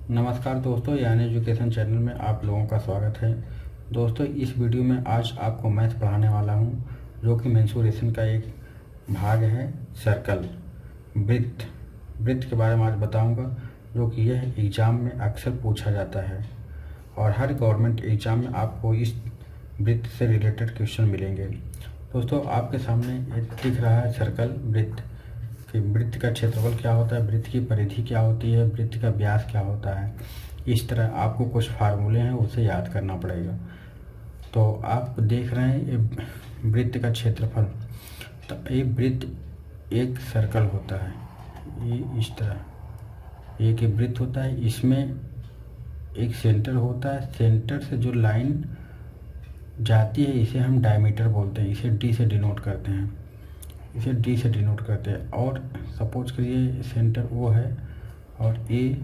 नमस्कार दोस्तों, यान एजुकेशन चैनल में आप लोगों का स्वागत है। दोस्तों, इस वीडियो में आज आपको मैथ पढ़ाने वाला हूं, जो कि मेंसुरेशन का एक भाग है। सर्कल, वृत्त, वृत्त के बारे में आज बताऊंगा, जो कि यह एग्ज़ाम में अक्सर पूछा जाता है और हर गवर्नमेंट एग्ज़ाम में आपको इस वृत्त से रिलेटेड क्वेश्चन मिलेंगे। दोस्तों, आपके सामने एक दिख रहा है सर्कल, वृत्त। कि वृत्त का क्षेत्रफल क्या होता है, वृत्त की परिधि क्या होती है, वृत्त का व्यास क्या होता है। इस तरह आपको कुछ फार्मूले हैं, उसे याद करना पड़ेगा। तो आप देख रहे हैं ये वृत्त का क्षेत्रफल। तो ये वृत्त एक सर्कल होता है, ये इस तरह एक वृत्त होता है। इसमें एक सेंटर होता है, सेंटर से जो लाइन जाती है इसे हम डायमीटर बोलते हैं, इसे डी से डिनोट करते हैं, इसे डी से डिनोट करते हैं। और सपोज करिए सेंटर ओ है और ए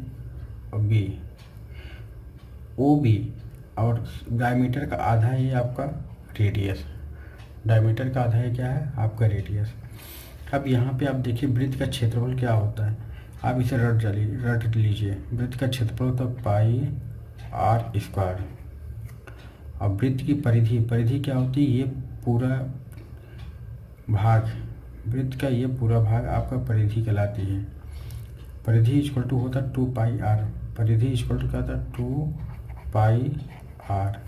और बी, ओ बी, और डायमीटर का आधा है आपका रेडियस। डायमीटर का आधा है क्या है आपका रेडियस। अब यहाँ पे आप देखिए वृत्त का क्षेत्रफल क्या होता है। आप इसे रट लीजिए। वृत्त का क्षेत्रफल होता है पाई आर स्क्वायर। और वृत्त की परिधि क्या होती है, ये पूरा भाग, वृत्त का ये पूरा भाग आपका परिधि कहलाती है। परिधि इक्वल टू होता है 2 पाई आर। परिधि इक्वल टू क्या होता है 2 पाई आर।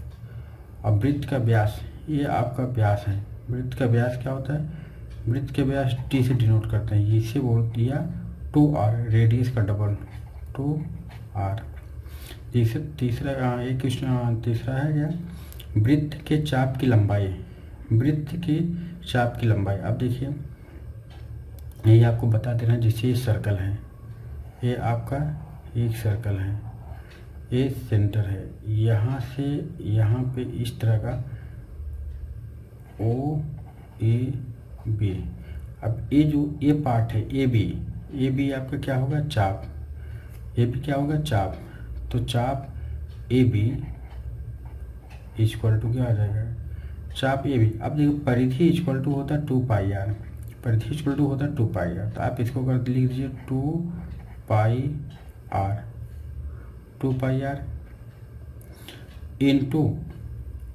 अब वृत्त का व्यास, ये आपका व्यास है। वृत्त का व्यास क्या होता है, वृत्त के व्यास टी से डिनोट करते हैं, इसे बोल दिया 2r, रेडियस का डबल 2r। तीसरा एक क्वेश्चन तीसरा है क्या, वृत्त के चाप की लंबाई। वृत्त के चाप की लंबाई, अब देखिए यही आपको बता दे रहे हैं। जैसे ये सर्कल है, ये आपका एक सर्कल है, ये सेंटर है, यहाँ से यहाँ पे इस तरह का ओ ए बी। अब ये जो ये पार्ट है ए बी आपका क्या होगा, चाप। ए बी क्या होगा, चाप। तो चाप ए बी इक्वल टू क्या आ जाएगा, चाप ए बी। अब देखो परिधि इक्वल टू होता है 2 पाई आर। परिधि इक्वल टू होता है 2 पाई आर। तो आप इसको कर लिख दीजिए 2 पाई आर, 2 पाई आर इंटू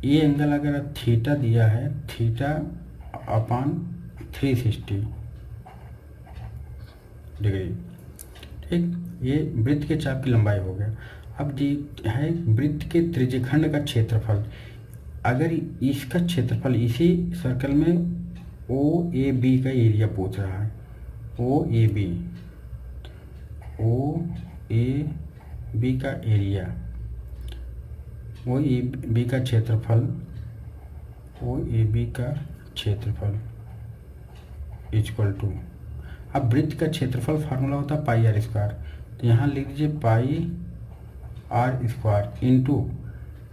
ये एंगल अगर थीटा दिया है, थीटा अपान 360 डिग्री। ठीक, ये वृत्त के चाप की लंबाई हो गया। अब दी है वृत्त के त्रिज्यखंड का क्षेत्रफल। अगर इसका क्षेत्रफल, इसी सर्कल में ओ ए बी का एरिया पूछ रहा है, ओ ए बी का एरिया, ओ ए बी का क्षेत्रफल, ओ ए बी का क्षेत्रफल इक्वल टू, अब वृत्त का क्षेत्रफल फार्मूला होता है पाई आर स्क्वायर। तो यहाँ लिख दीजिए pi are square into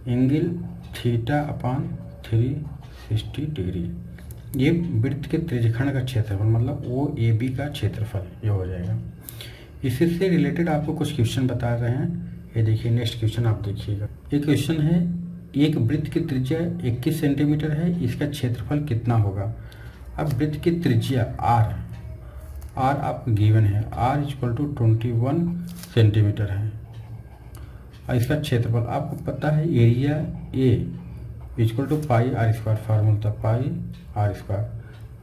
angle theta upon 360 degree. ये वृत्त के त्रिज्यखंड का क्षेत्रफल, मतलब ओ ए बी का क्षेत्रफल ये हो जाएगा। इसी से रिलेटेड आपको कुछ क्वेश्चन बता रहे हैं। ये देखिए नेक्स्ट क्वेश्चन आप देखिएगा। ये क्वेश्चन है, एक वृत्त की त्रिज्या 21 सेंटीमीटर है, इसका क्षेत्रफल कितना होगा। अब वृत्त की त्रिज्या आर आपको गिवन है, आर इक्वल टू 21 सेंटीमीटर है। और इसका क्षेत्रफल आपको पता है, area A equal to pi are square, formula था पाई आर स्क्वायर।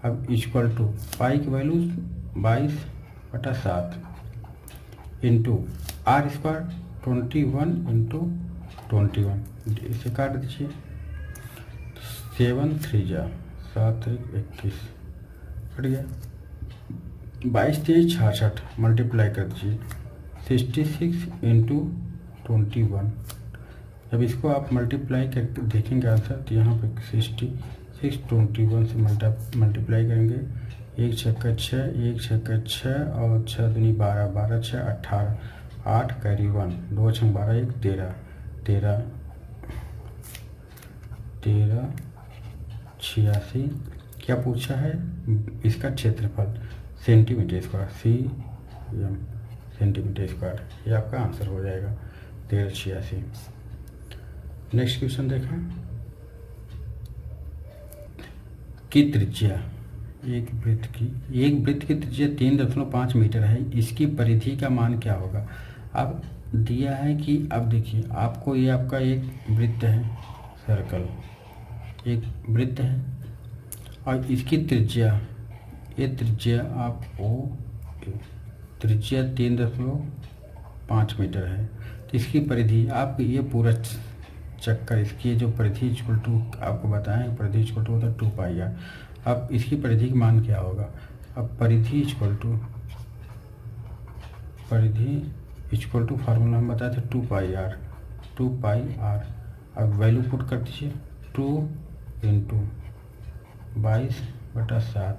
अब इक्वल टू पाई की value 22/7 into R square 21 into 21, इसे काट दीजिए। 7 3 जा 7 21 कट गया। 22 3 66 मल्टीप्लाई कर दीजिए 66 इंटू 21। जब इसको आप मल्टीप्लाई करके देखेंगे आंसर, तो यहाँ पे 66 21 से मल्टीप्लाई करेंगे। 1 छक्का 6, 1 छक्का 6 और 6 दूनी 12, 12 6 18, 8 कैरी 1, 2 छंग 12 1 13, 13 86। क्या पूछा है, इसका क्षेत्रफल centimetre square, CM centimetre square, ये आपका आंसर हो जाएगा 1386। नेक्स्ट क्वेश्चन देखें। की त्रिज्या, एक वृत्त की त्रिज्या 3.5 मीटर है, इसकी परिधि का मान क्या होगा। अब दिया है कि अब देखिए आपको ये आपका एक वृत्त है, सर्कल एक वृत्त है और इसकी त्रिज्या, ये त्रिज्या आप त्रिज्या 3.5 मीटर है। तो इसकी परिधि आप ये पूरा चक्कर, इसकी जो परिधि इक्वल टू आपको बताएं, परिधि इक्वल टू होता है 2πr। अब इसकी परिधि का मान क्या होगा, अब परिधि इक्वल टू फार्मूला हम बताए थे 2πr। अब वैल्यू पुट कर दीजिए, 2 × 22/7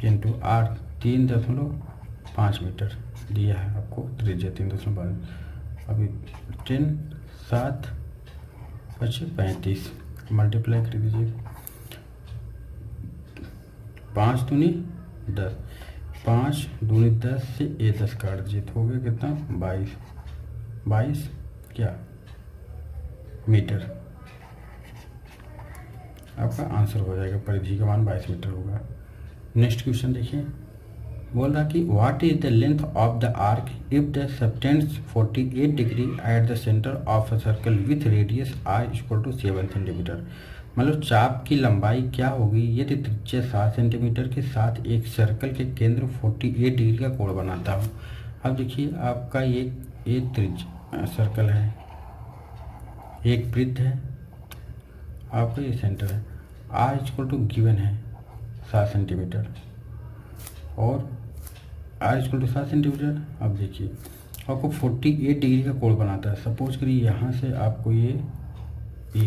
इंटू r 3.5 मीटर दिया है आपको, त्रिज्या 3.5। अभी 10 7 बचे 35, मल्टीप्लाई कर दीजिए, 5 दूनी 10, 5 दूनी 10 से ये 10 काट दीजिए तो हो गया कितना, 22 क्या मीटर। आपका आंसर हो जाएगा, परिधि का मान 22 मीटर होगा। नेक्स्ट क्वेश्चन देखिए, बोल रहा कि what is the length of the arc if the substance 48 degree at the centre of a circle with radius r = 7 centimetre. मतलब चाप की लंबाई क्या होगी यदि त्रिज्या 7 सेंटीमीटर के साथ एक सर्कल के केंद्र 48 डिग्री का कोण बनाता हो। अब देखिए आपका ये त्रिज्या सर्कल है, एक वृत्त है, आपका ये सेंटर है, r = गिवन है 7 सेंटीमीटर और r = 7 सेंटीमीटर। अब देखिए आपको 48 डिग्री का कोण बनाता है। सपोज करिए यहाँ से आपको ये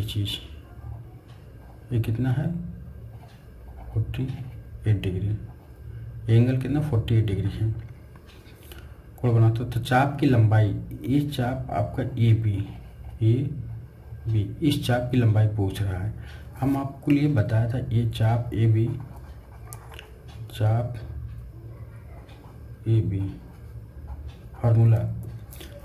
चीज़, ये कितना है 48 डिग्री, एंगल कितना 48 डिग्री है, कोण बनाता है। तो चाप की लंबाई, ये चाप आपका ए बी, इस चाप की लंबाई पूछ रहा है। हम आपको लिए बताया था ये चाप ए बी, फार्मूला।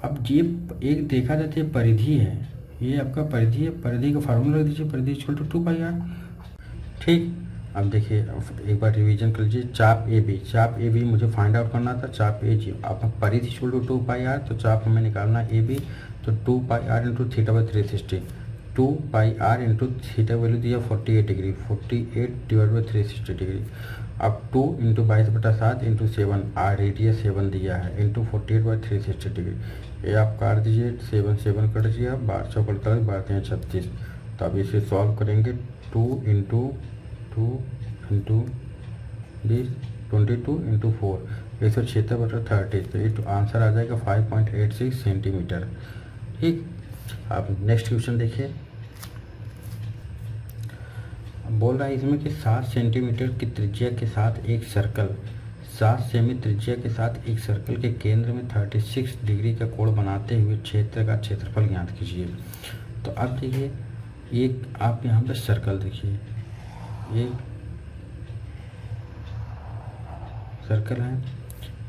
अब ये एक देखा जाता है परिधि है, ये आपका परिधि है, परिधि का फार्मूला रख दीजिए, परिधि इक्वल टू 2πr। ठीक, अब देखिए एक बार रिवीजन कर लीजिए। चाप ए बी मुझे फाइंड आउट करना था, चाप ए जी आप परिधि इक्वल टू 2πr, तो चाप हमें निकालना ए बी, तो 2πr × θ/360, 2πr × थीटा वैल्यू दिया 48 डिग्री, 48/360 डिग्री। अब 2 × 22/7 × 7, r रेडियस 7 दिया है, इंटू 48/360 डिग्री। ये आप काट दीजिए, 7 7 कट दीजिए, आप 12 चौक 48, 12 3 36। तो अब इसे सॉल्व करेंगे, 2 × 2 × 22 × 4, 176/30। तो ये आंसर आ जाएगा 5.86 सेंटीमीटर। ठीक, अब नेक्स्ट क्वेश्चन देखिए। बोल रहा है इसमें कि 7 सेंटीमीटर की त्रिज्या के साथ एक सर्कल, 7 सेमी त्रिज्या के साथ एक सर्कल के केंद्र में 36 डिग्री का कोण बनाते हुए क्षेत्र का क्षेत्रफल ज्ञात कीजिए। तो अब देखिए एक आप यहाँ पर सर्कल देखिए, ये सर्कल है,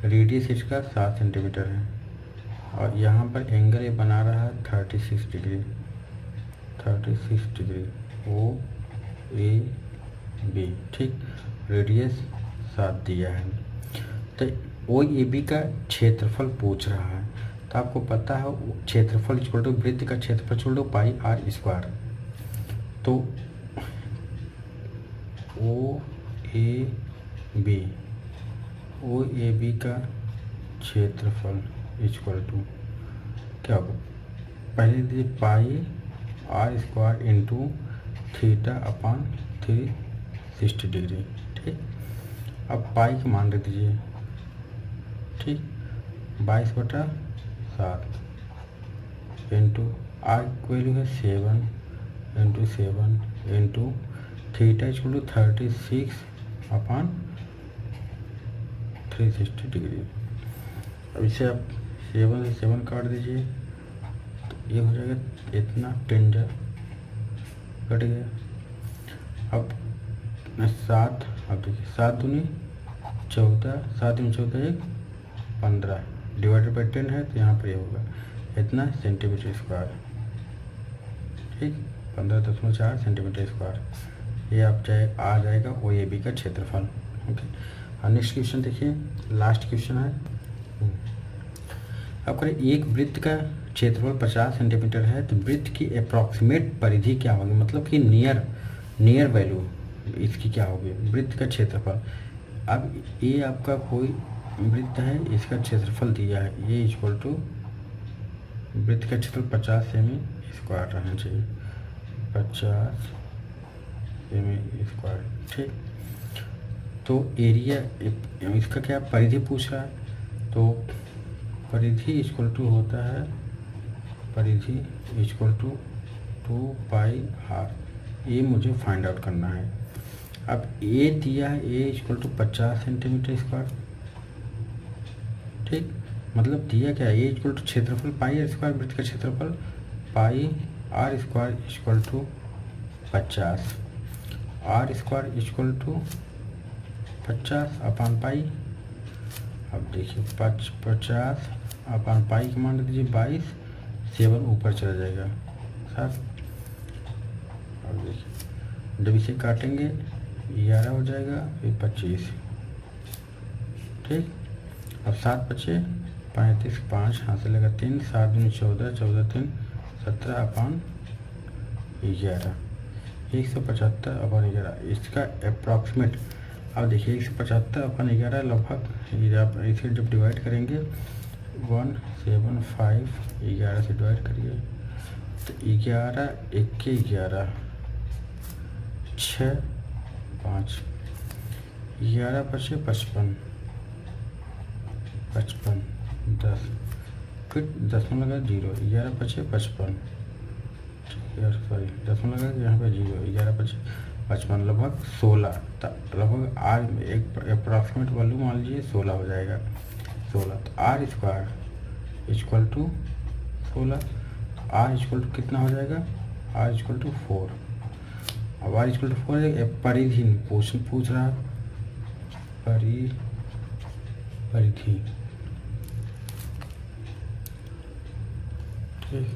रेडियस इसका 7 सेंटीमीटर है और यहाँ पर एंगल ये बना रहा है 36 डिग्री, ओ ए बी। ठीक, रेडियस 7 दिया है। तो ओ ए बी का क्षेत्रफल पूछ रहा है। तो आपको पता है क्षेत्रफल इक्वल टू वृत्त का क्षेत्रफल इक्वल टू πr²। तो ओ ए बी का क्षेत्रफल इक्वल टू क्या होगा, पहले दीजिए πr² इंटू θ/360 डिग्री। ठीक, अब पाई का मान रख दीजिए, ठीक, 22/7 इंटू r की वैल्यू है 7 into theta equal to 36/360 degree. अब इसे आप 7 से 7 काट दीजिए तो ये हो जाएगा इतना, टेंजर कट गया। अब 7, अब देखिए 7 दूनी 14, 7 दूनी 14 1 15 डिवाइडेड बाई 10 है, तो यहाँ पर ये होगा इतना सेंटीमीटर स्क्वायर। ठीक, 15.4 सेंटीमीटर स्क्वायर। ये आप आ जाएगा ओ ए बी का क्षेत्रफल। ओके, और नेक्स्ट क्वेश्चन देखिए, लास्ट क्वेश्चन है। अब करें एक वृत्त का क्षेत्रफल 50 सेंटीमीटर है तो वृत्त की अप्रॉक्सीमेट परिधि क्या होगी, मतलब कि नियर वैल्यू इसकी क्या होगी, वृत्त का क्षेत्रफल। अब ये आपका कोई वृत्त है, इसका क्षेत्रफल दिया है, ये इक्वल टू वृत्त का क्षेत्रफल 50 सेमी स्क्वायर रहना चाहिए, 50 सेमी स्क्वायर, ठीक। तो एरिया इसका क्या परिधि पूछ रहा है, तो परिधि इक्वल टू होता है, परिधि इक्वल टू 2πr, ये मुझे फाइंड आउट करना है। अब ए दिया है, ए इक्वल टू 50 सेंटीमीटर स्क्वायर, ठीक। मतलब दिया क्या है, ए इक्वल टू क्षेत्रफल पाई आर स्क्वायर, वृत्त का क्षेत्रफल pi are square equal to 50, r square equal to 50 upon pi. अब देखिए 50 अपान पाई का मान दीजिए 22, 7 ऊपर चला जाएगा 7। अब देखिए जब इसे काटेंगे 11 हो जाएगा, फिर 25, ठीक। अब 7 बचे 35, 5 हाथ से लगा 3, 7 दूनी 14, 14 3 17 अपान 11, 175 अपान 11, इसका अप्रॉक्सीमेट। अब देखिए 175 अपान 11 लगभग, इसे जब डिवाइड करेंगे 175, 11 से डिवाइड करिए तो 11 1 11 6 5, 11 बचे 55, 10, फिर 10 में लगा 0, 11 बचे 55, सॉरी 10 में लगा यहाँ पे 0, 11 बचे 55, लगभग 16, लगभग आर एक अप्रॉक्सीमेट वैल्यू मान लीजिए 16 हो जाएगा, 16। तो R square equal to 16, R equal to कितना हो जाएगा, आर इक्वल टू 4। अब आर इक्वल टू 4 है, परिधि पूछ रहा, परिधि, ठीक।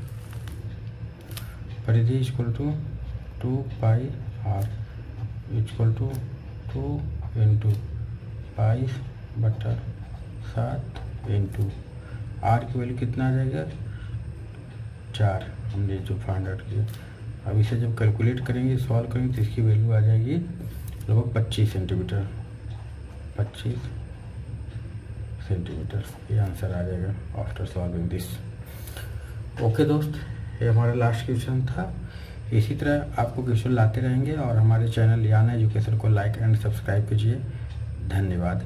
परिधि equal to 2πr equal to 2 into 22/7 into R की वैल्यू कितना आ जाएगा 4, हमने जो फाइंड आउट किया। अब इसे जब कैलकुलेट करेंगे, सॉल्व करेंगे तो इसकी वैल्यू आ जाएगी लगभग 25 सेंटीमीटर, 25 सेंटीमीटर, ये आंसर आ जाएगा आफ्टर सॉल्विंग दिस। ओके दोस्त, ये हमारा लास्ट क्वेश्चन था। इसी तरह आपको क्वेश्चन लाते रहेंगे और हमारे चैनल यान एजुकेशन को लाइक एंड सब्सक्राइब कीजिए। धन्यवाद।